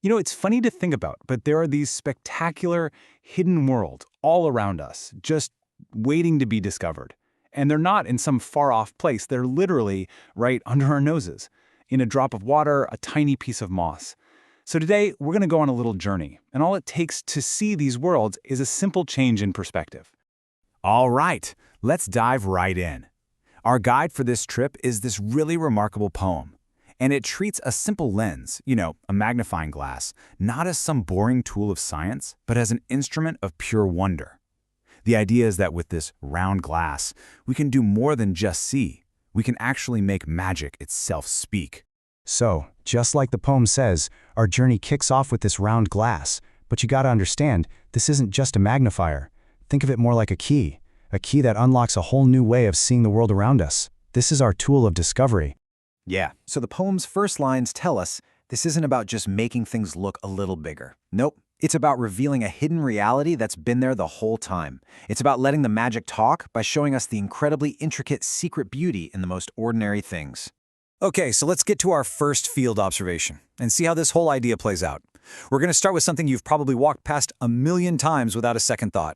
It's funny to think about, but there are these spectacular hidden worlds all around us, just waiting to be discovered. And they're not in some far-off place. They're literally right under our noses, in a drop of water, a tiny piece of moss. So today, we're going to go on a little journey, and all it takes to see these worlds is a simple change in perspective. All right, let's dive right in. Our guide for this trip is this really remarkable poem. And it treats a simple lens, a magnifying glass, not as some boring tool of science, but as an instrument of pure wonder. The idea is that with this round glass, we can do more than just see. We can actually make magic itself speak. So, just like the poem says, our journey kicks off with this round glass. But you gotta understand, this isn't just a magnifier. Think of it more like a key that unlocks a whole new way of seeing the world around us. This is our tool of discovery. Yeah, so the poem's first lines tell us this isn't about just making things look a little bigger. Nope, it's about revealing a hidden reality that's been there the whole time. It's about letting the magic talk by showing us the incredibly intricate secret beauty in the most ordinary things. Okay, so let's get to our first field observation and see how this whole idea plays out. We're going to start with something you've probably walked past 1,000,000 times without a second thought.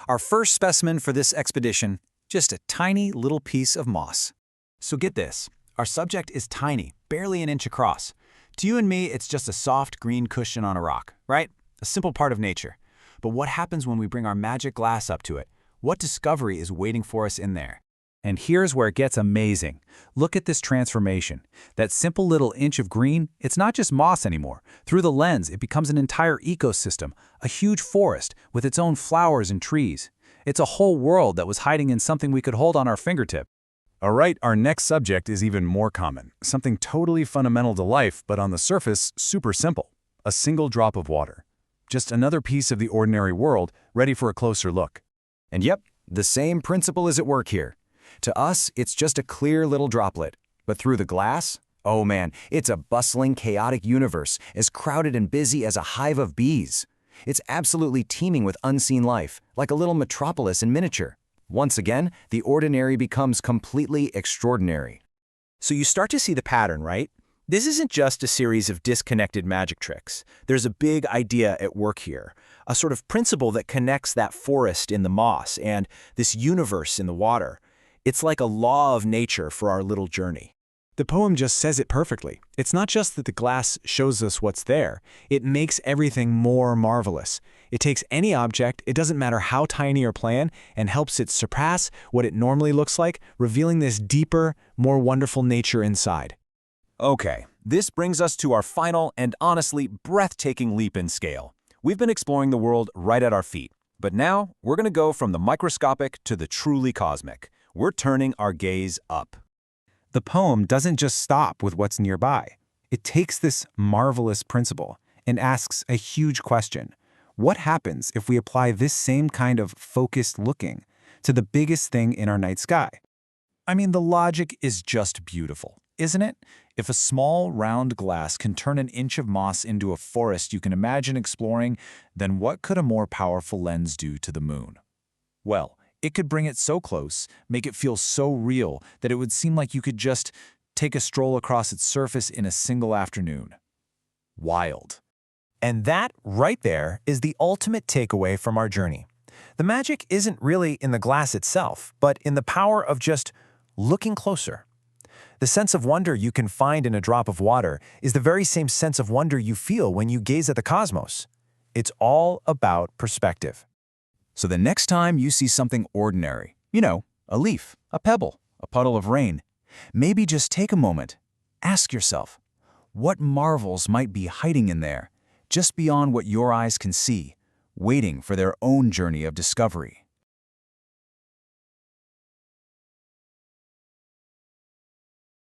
Our first specimen for this expedition, just a tiny little piece of moss. So get this. Our subject is tiny, barely an inch across. To you and me, it's just a soft green cushion on a rock, right? A simple part of nature. But what happens when we bring our magic glass up to it? What discovery is waiting for us in there? And here's where it gets amazing. Look at this transformation. That simple little inch of green, it's not just moss anymore. Through the lens, it becomes an entire ecosystem, a huge forest with its own flowers and trees. It's a whole world that was hiding in something we could hold on our fingertip. All right, our next subject is even more common. Something totally fundamental to life, but on the surface, super simple. A single drop of water. Just another piece of the ordinary world, ready for a closer look. And yep, the same principle is at work here. To us, it's just a clear little droplet. But through the glass, oh man, it's a bustling, chaotic universe, as crowded and busy as a hive of bees. It's absolutely teeming with unseen life, like a little metropolis in miniature. Once again, the ordinary becomes completely extraordinary. So you start to see the pattern, right? This isn't just a series of disconnected magic tricks. There's a big idea at work here, a sort of principle that connects that forest in the moss and this universe in the water. It's like a law of nature for our little journey. The poem just says it perfectly. It's not just that the glass shows us what's there. It makes everything more marvelous. It takes any object, it doesn't matter how tiny or plain, and helps it surpass what it normally looks like, revealing this deeper, more wonderful nature inside. Okay, this brings us to our final and honestly breathtaking leap in scale. We've been exploring the world right at our feet, but now we're going to go from the microscopic to the truly cosmic. We're turning our gaze up. The poem doesn't just stop with what's nearby. It takes this marvelous principle and asks a huge question. What happens if we apply this same kind of focused looking to the biggest thing in our night sky? I mean, the logic is just beautiful, isn't it? If a small, round glass can turn an inch of moss into a forest you can imagine exploring, then what could a more powerful lens do to the moon? Well, it could bring it so close, make it feel so real, that it would seem like you could just take a stroll across its surface in a single afternoon. Wild. And that, right there, is the ultimate takeaway from our journey. The magic isn't really in the glass itself, but in the power of just looking closer. The sense of wonder you can find in a drop of water is the very same sense of wonder you feel when you gaze at the cosmos. It's all about perspective. So the next time you see something ordinary, a leaf, a pebble, a puddle of rain, maybe just take a moment, ask yourself, what marvels might be hiding in there, just beyond what your eyes can see, waiting for their own journey of discovery?